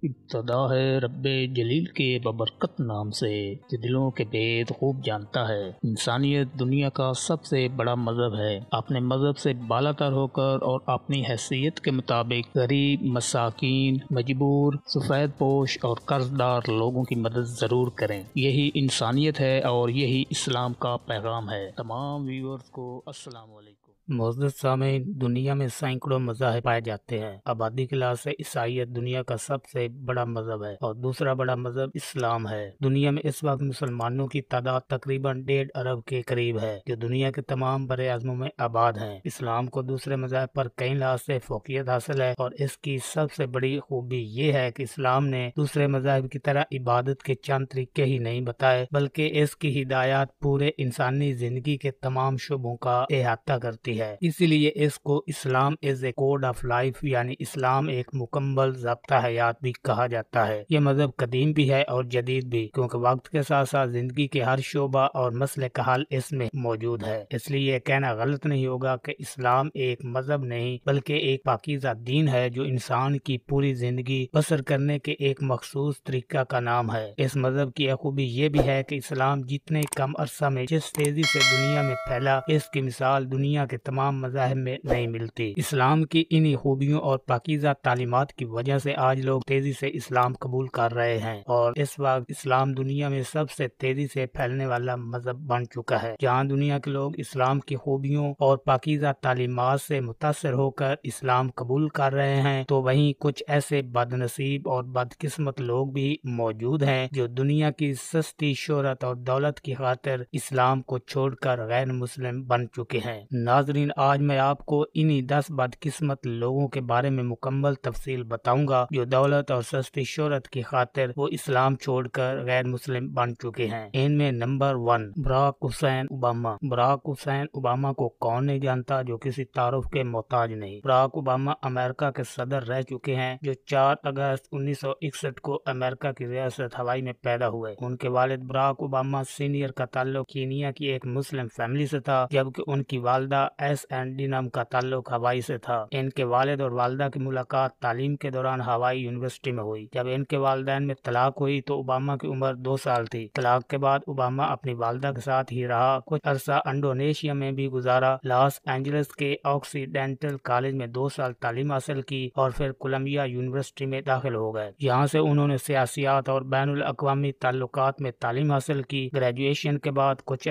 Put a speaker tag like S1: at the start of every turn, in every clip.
S1: ابتدا ہے رب جلیل کے ببرکت نام سے کہ دلوں کے بید خوب جانتا ہے۔ انسانیت دنیا کا سب سے بڑا مذہب ہے۔ اپنے مذہب سے بالا تر ہو کر اور اپنی حیثیت کے مطابق غریب، مساکین، مجبور، سفید پوش اور قرض دار لوگوں کی مدد ضرور کریں۔ یہی انسانیت ہے اور یہی اسلام کا پیغام ہے۔ تمام ویورز کو السلام علیکم۔
S2: معزز سامعین، دنیا میں سینکڑوں مذاہب پائے جاتے ہیں۔ آبادی کے لحاظ سے عیسائیت دنیا کا سب سے بڑا مذہب ہے اور دوسرا بڑا مذہب اسلام ہے۔ دنیا میں اس وقت مسلمانوں کی تعداد تقریباً 1.5 ارب کے قریب ہے، جو دنیا کے تمام بر اعظموں میں آباد ہیں۔ اسلام کو دوسرے مذاہب پر کئی لحاظ سے فوقیت حاصل ہے اور اس کی سب سے بڑی خوبی یہ ہے کہ اسلام نے دوسرے مذاہب کی طرح عبادت کے چند طریقے ہی نہیں بتائے، بلکہ اس کی ہدایات پورے انسانی زندگی کے تمام شعبوں کا احاطہ کرتی ہے۔ اسی لیے اس کو اسلام از اے کوڈ آف لائف، یعنی اسلام ایک مکمل ضابطہ حیات بھی کہا جاتا ہے۔ یہ مذہب قدیم بھی ہے اور جدید بھی، کیونکہ وقت کے ساتھ ساتھ زندگی کے ہر شعبہ اور مسئلے کا حل اس میں موجود ہے۔ اس لیے یہ کہنا غلط نہیں ہوگا کہ اسلام ایک مذہب نہیں بلکہ ایک پاکیزہ دین ہے جو انسان کی پوری زندگی بسر کرنے کے ایک مخصوص طریقہ کا نام ہے۔ اس مذہب کی ایک خوبی یہ بھی ہے کہ اسلام جتنے کم عرصہ میں جس تیزی سے دنیا میں پھیلا، اس کی مثال دنیا کے تمام مذاہب میں نہیں ملتی۔ اسلام کی انہی خوبیوں اور پاکیزہ تعلیمات کی وجہ سے آج لوگ تیزی سے اسلام قبول کر رہے ہیں اور اس وقت اسلام دنیا میں سب سے تیزی سے پھیلنے والا مذہب بن چکا ہے۔ جہاں دنیا کے لوگ اسلام کی خوبیوں اور پاکیزہ تعلیمات سے متاثر ہو کر اسلام قبول کر رہے ہیں، تو وہیں کچھ ایسے بد نصیب اور بدقسمت لوگ بھی موجود ہیں جو دنیا کی سستی شہرت اور دولت کی خاطر اسلام کو چھوڑ کر غیر مسلم بن چکے ہیں۔ ناظرین، آج میں آپ کو انہی 10 بدقسمت لوگوں کے بارے میں مکمل تفصیل بتاؤں گا جو دولت اور سستی شہرت کی خاطر وہ اسلام چھوڑ کر غیر مسلم بن چکے ہیں۔ ان میں نمبر 1، براک حسین اوباما۔ براک حسین اوباما کو کون نہیں جانتا، جو کسی تعارف کے محتاج نہیں۔ براک اوباما امریکہ کے صدر رہ چکے ہیں، جو 4 اگست 1961 کو امریکہ کی ریاست ہوائی میں پیدا ہوئے۔ ان کے والد براک اوباما سینئر کا تعلق کینیا کی ایک مسلم فیملی سے تھا، جبکہ ان کی والدہ S&D نام کا تعلق ہوائی سے تھا۔ ان کے والد اور والدہ کی ملاقات تعلیم کے دوران ہوائی یونیورسٹی میں ہوئی۔ جب ان کے والدین میں طلاق ہوئی تو اوباما کی عمر 2 سال تھی۔ طلاق کے بعد اوباما اپنی والدہ کے ساتھ ہی رہا، کچھ عرصہ انڈونیشیا میں بھی گزارا، لاس اینجلس کے آکسیڈینٹل کالج میں 2 سال تعلیم حاصل کی اور پھر کولمبیا یونیورسٹی میں داخل ہو گئے۔ یہاں سے انہوں نے سیاسیات اور بین الاقوامی تعلقات میں تعلیم حاصل کی۔ گریجویشن کے بعد کچھ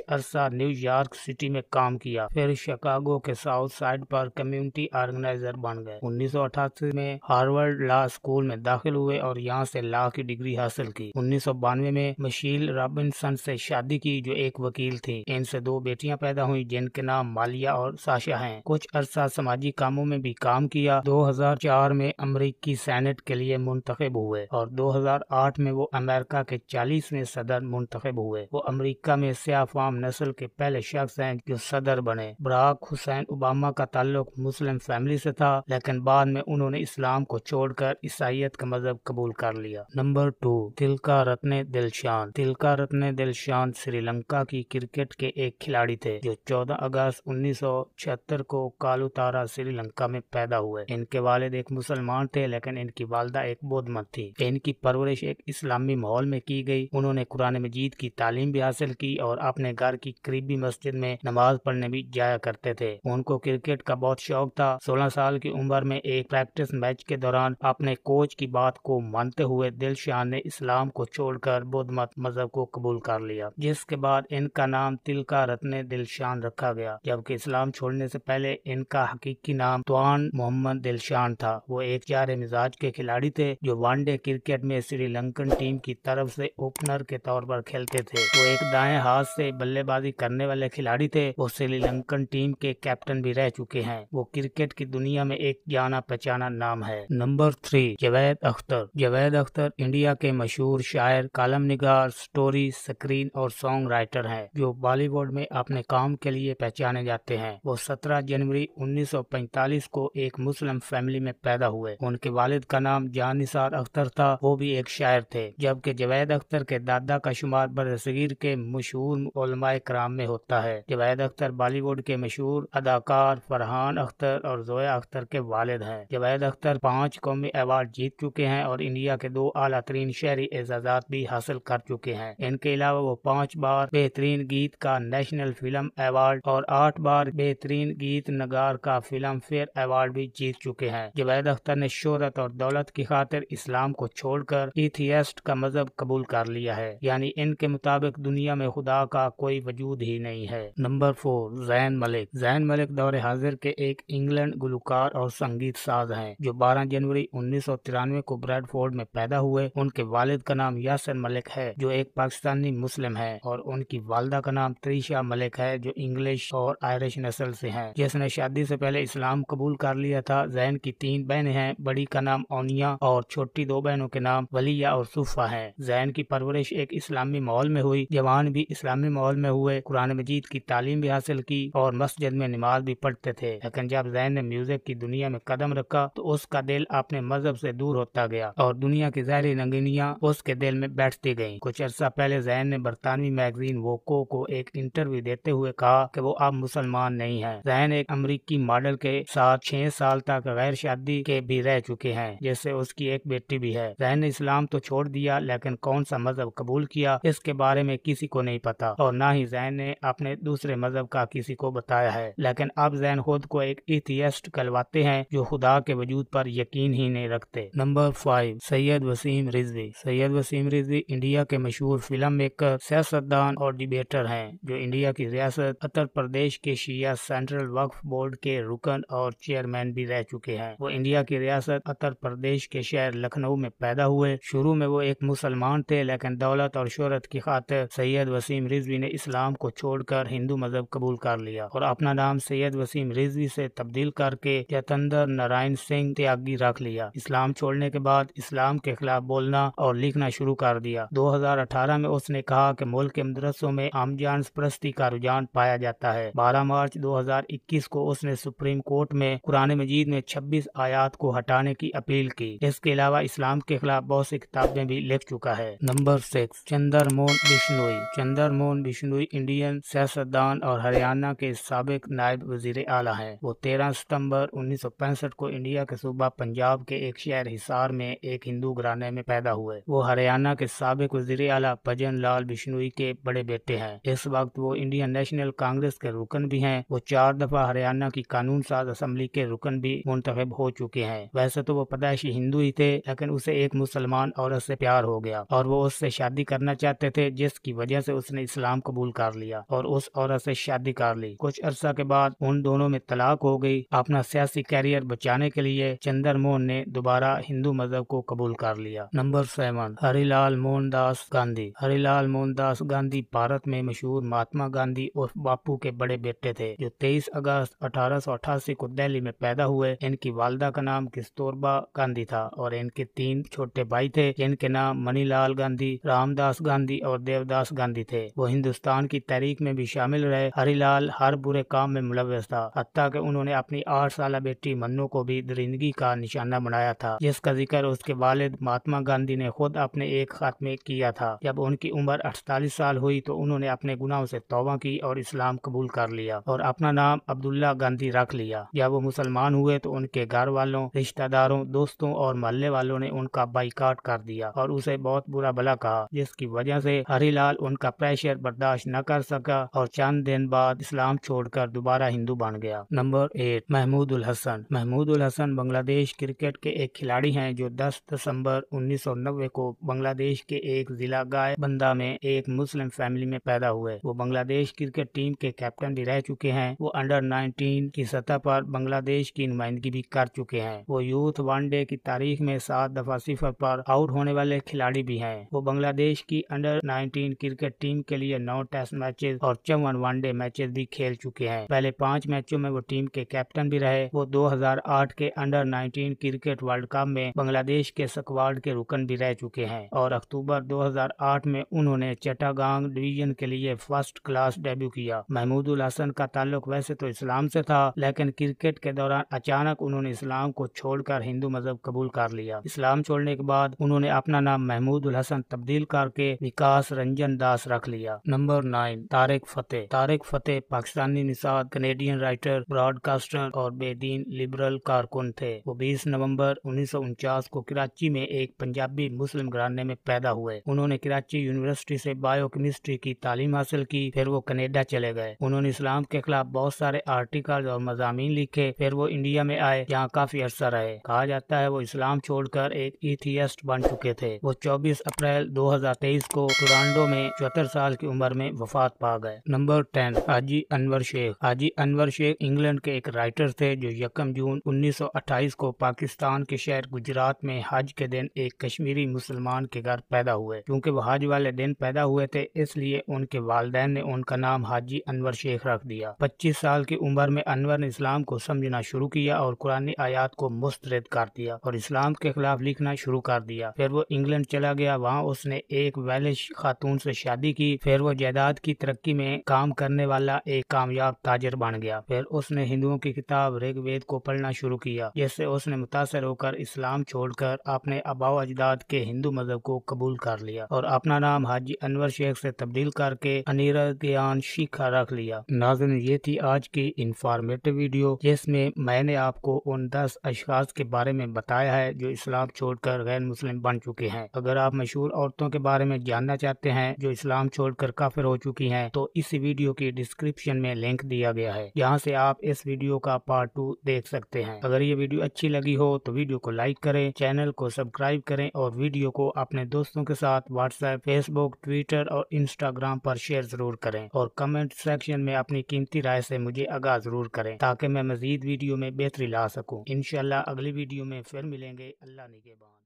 S2: عرصہ نیو یارک سٹی میں کام کیا، پھر شکاگو کے ساؤتھ سائڈ پر کمیونٹی آرگنائزر بن گئے۔ 1988 میں ہارورڈ لا اسکول میں داخل ہوئے اور یہاں سے لا کی ڈگری حاصل کی۔ 1992 میں مشیل رابنسن سے شادی کی، جو ایک وکیل تھی۔ ان سے 2 بیٹیاں پیدا ہوئیں جن کے نام مالیا اور ساشا ہیں۔ کچھ عرصہ سماجی کاموں میں بھی کام کیا۔ 2004 میں امریکی سینٹ کے لیے منتخب ہوئے اور 2008 میں وہ امریکہ کے 40ویں صدر منتخب ہوئے۔ وہ امریکہ میں سیاہ فام نسل کے پہلے شخص ہیں جو صدر بنے۔ براک حسین اوباما کا تعلق مسلم فیملی سے تھا، لیکن بعد میں انہوں نے اسلام کو چھوڑ کر عیسائیت کا مذہب قبول کر لیا۔ نمبر 2، تلکا رتنے دلشان۔ تلکا رتنے دلشان سری لنکا کی کرکٹ کے ایک کھلاڑی تھے جو 14 اگست 1976 کو کالوتارا سری لنکا میں پیدا ہوئے۔ ان کے والد ایک مسلمان تھے لیکن ان کی والدہ ایک بودھ مت تھی۔ ان کی پرورش ایک اسلامی ماحول میں کی گئی۔ انہوں نے قرآن مجید کی تعلیم بھی حاصل کی اور اپنے گھر کی قریبی مسجد میں نماز پڑھنے بھی جایا کرتے تھے۔ ان کو کرکٹ کا بہت شوق تھا۔ 16 سال کی عمر میں ایک پریکٹس میچ کے دوران اپنے کوچ کی بات کو مانتے ہوئے دلشان نے اسلام کو چھوڑ کر بودھ مت مذہب کو قبول کر لیا، جس کے بعد ان کا نام تلکا رتنے دلشان رکھا گیا، جبکہ اسلام چھوڑنے سے پہلے ان کا حقیقی نام توان محمد دلشان تھا۔ وہ ایک جارے مزاج کے کھلاڑی تھے جو ون ڈے کرکٹ میں سری لنکن ٹیم کی طرف سے اوپنر کے طور پر کھیلتے تھے۔ وہ ایک دائیں ہاتھ سے بلے بازی کرنے والے کھلاڑی تھے۔ وہ سری لنکن ٹیم کے کیپٹن بھی رہ چکے ہیں۔ وہ کرکٹ کی دنیا میں ایک جانا پہچانا نام ہے۔ نمبر 3، جاوید اختر۔ جاوید اختر انڈیا کے مشہور شاعر، کالم نگار، سٹوری، سکرین اور سانگ رائٹر ہیں جو بالی ووڈ میں اپنے کام کے لیے پہچانے جاتے ہیں۔ وہ 17 جنوری 1945 کو ایک مسلم فیملی میں پیدا ہوئے۔ ان کے والد کا نام جان نثار اختر تھا، وہ بھی ایک شاعر تھے، جبکہ جاوید اختر کے دادا کا شمار برصغیر کے مشہور علماء کرام میں ہوتا है। जावेद अख्तर बॉलीवुड के मशहूर अदाकार फरहान अख्तर और जोया अख्तर के वालिद हैं। जावेद अख्तर 5 कौमी अवार्ड जीत चुके हैं और इंडिया के 2 आला तरीन शहरी एजाजात भी हासिल कर चुके हैं। इनके अलावा वो 5 बार बेहतरीन गीत का नेशनल फिल्म अवार्ड और 8 बार बेहतरीन गीत नगार का फिल्म फेयर अवार्ड भी जीत चुके हैं। जावेद अख्तर ने शोहरत और दौलत की खातिर इस्लाम को छोड़कर एथियस्ट का मजहब कबूल कर लिया है, यानी इनके मुताबिक दुनिया में खुदा का कोई वजूद ही नहीं है। नंबर 4 ज़ैन मलिक। ज़ैन मलिक दौरे हाजिर के एक इंग्लैंड गुलकार और संगीत साज हैं जो 12 जनवरी 1993 को ब्रैडफोर्ड में पैदा हुए। उनके वालिद का नाम यासिर मलिक है जो एक पाकिस्तानी मुस्लिम है और उनकी वालदा का नाम त्रिशा मलिक है जो इंग्लिश और आयरिश नस्ल से हैं, जिसने शादी से पहले इस्लाम कबूल कर लिया था। ज़ैन की 3 बहनें हैं, बड़ी का नाम ओनिया और छोटी 2 बहनों के नाम वलिया और सुफा हैं। ज़ैन की परवरिश एक इस्लामी माहौल में हुई, जवान भी इस्लामी माहौल में हुए, कुरान मजीद की तालीम भी हासिल की और मस्जिद में नमाज भी पढ़ते थे। लेकिन जब ज़ैन ने म्यूजिक की दुनिया में कदम रखा तो उसका दिल अपने मजहब से दूर होता गया और दुनिया की ज़ाहिरी रंगीनियां उसके दिल में बैठती गईं। कुछ अर्सा पहले ज़ैन ने बरतानवी मैगजीन वोको को एक इंटरव्यू देते हुए कहा कि वो अब मुसलमान नहीं है। ज़ैन एक अमरीकी मॉडल के साथ 6 साल तक गैर शादी के भी रह चुके हैं, जिससे उसकी एक बेटी भी है। ज़ैन ने इस्लाम तो छोड़ दिया लेकिन कौन सा मजहब कबूल किया इसके बारे में किसी को नहीं पता और न ही ज़ैन ने अपने दूसरे मजहब का किसी को बताया है। लेकिन अब ज़ैन खुद को एक एथियस्ट कहलवाते हैं जो खुदा के वजूद पर यकीन ही नहीं रखते। नंबर 5 सैयद वसीम रिजवी। सैयद वसीम रिजवी इंडिया के मशहूर फिल्म मेकर, सियासतदान और डिबेटर हैं जो इंडिया की रियासत उत्तर प्रदेश के शिया सेंट्रल वक्फ बोर्ड के रुकन और चेयरमैन भी रह चुके हैं। वो इंडिया की रियासत उत्तर प्रदेश के शहर लखनऊ में पैदा हुए। शुरू में वो एक मुसलमान थे लेकिन दौलत और शोहरत की खातिर सैयद वसीम रिजवी ने इस्लाम को छोड़कर हिंदू मजहब कबूल कर लिया और अपना नाम सैयद वसीम रिजवी से तब्दील करके जतेंद्र नारायण सिंह त्यागी रख लिया। इस्लाम छोड़ने के बाद इस्लाम के खिलाफ बोलना और लिखना शुरू कर दिया। 2018 में उसने कहा कि मुल्क के मदरसों में आमजान परस्ती का रुझान पाया जाता है। 12 मार्च 2021 को उसने सुप्रीम कोर्ट में कुरान मजीद में 26 आयात को हटाने की अपील की। इसके अलावा इस्लाम के खिलाफ बहुत सी किताबें भी लिख चुका है। नंबर 6 चंद्रमोहन बिश्नोई। चंद्रमोहन बिश्नोई इंडियन सियासतदान और हरियाणा के साबिक नायब वजीर आला हैं। वो 13 सितंबर 1965 को इंडिया के सूबा पंजाब के एक शहर हिसार में एक हिंदू घराने में पैदा हुए। वो हरियाणा के साबिक वजीर आला भजन लाल बिश्नोई के बड़े बेटे हैं। इस वक्त वो इंडियन नेशनल कांग्रेस के रुकन भी हैं। वो 4 दफा हरियाणा की कानून साज असम्बली के रुकन भी मुंतखब हो चुके हैं। वैसे तो वो पैदाइशी हिंदू ही थे लेकिन उसे एक मुसलमान औरत से प्यार हो गया और वो उससे शादी करना चाहते थे, जिसकी वजह से उसने इस्लाम कबूल कर लिया और उस औरत से शादी कर ली। कुछ अरसा के बाद उन दोनों में तलाक हो गई। अपना सियासी कैरियर बचाने के लिए चंद्रमोहन ने दोबारा हिंदू मजहब को कबूल कर लिया। नंबर 7 हरिलाल मोहनदास गांधी। हरिलाल मोहनदास गांधी भारत में मशहूर महात्मा गांधी और बापू के बड़े बेटे थे जो 23 अगस्त 1888 को दिल्ली में पैदा हुए। इनकी वालदा का नाम कस्तूरबा गांधी था और इनके 3 छोटे भाई थे जिनके नाम मनीलाल गांधी, रामदास गांधी और देवदास गांधी थे। वो हिंदुस्तान की तहरीक में भी शामिल रहे। हरिलाल हर बुरे काम में मुलव्वस था, हत्ता कि उन्होंने अपनी 8 साल बेटी मन्नू को भी दरिंदगी का निशाना बनाया था, जिसका जिक्र उसके वालिद महात्मा गांधी ने खुद अपने एक खत में किया था। जब उनकी उम्र 48 साल हुई तो उन्होंने अपने गुनाहों से तौबा की और इस्लाम कबूल कर लिया और अपना नाम अब्दुल्ला गांधी रख लिया। जब वो मुसलमान हुए तो उनके घर वालों, रिश्तेदारों, दोस्तों और मोहल्ले वालों ने उनका बाइकाट कर दिया और उसे बहुत बुरा भला कहा, जिसकी वजह से हरिलाल उनका प्रेशर बर्दाश्त न कर सका और चंद दिन बाद इस्लाम छोड़कर दोबारा हिंदू बन गया। नंबर 8 महमूद उल हसन। महमूद उल हसन बांग्लादेश क्रिकेट के एक खिलाड़ी हैं जो 10 दिसंबर 1990 को बांग्लादेश के एक जिला गायबंदा में एक मुस्लिम फैमिली में पैदा हुए। वो बांग्लादेश क्रिकेट टीम के कैप्टन भी रह चुके हैं। वो अंडर 19 की सतह पर बांग्लादेश की नुमाइंदगी भी कर चुके हैं। वो यूथ वनडे की तारीख में 7 दफा 0 पर आउट होने वाले खिलाड़ी भी हैं। वो बांग्लादेश की अंडर 19 क्रिकेट टीम के लिए 9 टेस्ट मैचेस और 54 वनडे मैचेस भी खेल चुके हैं। पहले 5 मैचों में वो टीम के कैप्टन भी रहे। वो 2008 के अंडर 19 क्रिकेट वर्ल्ड कप में बांग्लादेश के स्क्वाड के रुकन भी रह चुके हैं और अक्टूबर 2008 में उन्होंने चट्टागांग डिवीजन के लिए फर्स्ट क्लास डेब्यू किया। महमूद उल हसन का ताल्लुक वैसे तो इस्लाम से था लेकिन क्रिकेट के दौरान अचानक उन्होंने इस्लाम को छोड़कर हिंदू मजहब कबूल कर लिया। इस्लाम छोड़ने के बाद उन्होंने अपना नाम महमूद उल हसन तब्दील करके विकास रंजन दास रख लिया। नंबर 9 तारिक तारिक फतेह पाकिस्तानी निषाद, कनेडियन राइटर, ब्रॉडकास्टर और बेदीन लिबरल कारकुन थे। वो 20 नवंबर 1949 को कराची में एक पंजाबी मुस्लिम घराने में पैदा हुए। उन्होंने कराची यूनिवर्सिटी से बायोकेमिस्ट्री की तालीम हासिल की। फिर वो कनाडा चले गए। उन्होंने इस्लाम के खिलाफ बहुत सारे आर्टिकल और मज़ामीन लिखे। फिर वो इंडिया में आए, जहाँ काफी अरसा रहे। कहा जाता है वो इस्लाम छोड़कर एक एथियस्ट बन चुके थे। वो 24 अप्रैल 2023 को टोरंटो में 74 साल की उम्र में वफात पा गए। नंबर 10, हाजी अनवर शेख। हाजी अनवर शेख इंग्लैंड के एक राइटर थे जो 1 जून 1928 को पाकिस्तान के शहर गुजरात में हज के दिन एक कश्मीरी मुसलमान के घर पैदा हुए। क्योंकि वो हज वाले दिन पैदा हुए थे, इसलिए उनके वालिदैन ने उनका नाम हाजी अनवर शेख रख दिया। 25 साल की उम्र में अनवर ने इस्लाम को समझना शुरू किया और कुरानी आयात को मुस्तरद कर दिया और इस्लाम के खिलाफ लिखना शुरू कर दिया। फिर वो इंग्लैंड चला गया। वहाँ उसने एक वेलिश खातून से शादी की। फिर वो जायदाद की तरक्की में काम करने वाला एक कामयाब ताजर बन गया। फिर उसने हिंदुओं की किताब ऋग्वेद को पढ़ना शुरू किया, जिससे उसने मुतासर होकर इस्लाम छोड़कर अपने आबाओ अजदाद के हिंदू मजहब को कबूल कर लिया और अपना नाम हाजी अनवर शेख से तब्दील करके अनिरदियान शिखा रख लिया। नाज़रीन, ये थी आज की इंफॉर्मेटिव वीडियो, जिसमें मैंने आपको उन 10 अशखास के बारे में बताया है जो इस्लाम छोड़कर गैर मुस्लिम बन चुके हैं। अगर आप मशहूर औरतों के बारे में जानना चाहते हैं जो इस्लाम छोड़कर काफिर हो चुकी हैं, तो इस वीडियो की डिस्क्रिप्शन में लिंक दिया गया है, जहां से आप इस वीडियो का पार्ट 2 देख सकते हैं। अगर ये वीडियो अच्छी लगी हो तो वीडियो को लाइक करें, चैनल को सब्सक्राइब करें और वीडियो को अपने दोस्तों के साथ व्हाट्सएप, फेसबुक, ट्विटर और इंस्टाग्राम पर शेयर जरूर करें और कमेंट सेक्शन में अपनी कीमती राय से मुझे आगाह जरूर करें, ताकि मैं मजीद वीडियो में बेहतरी ला सकूं। इंशाल्लाह अगली वीडियो में फिर मिलेंगे। अल्लाह निगहबान।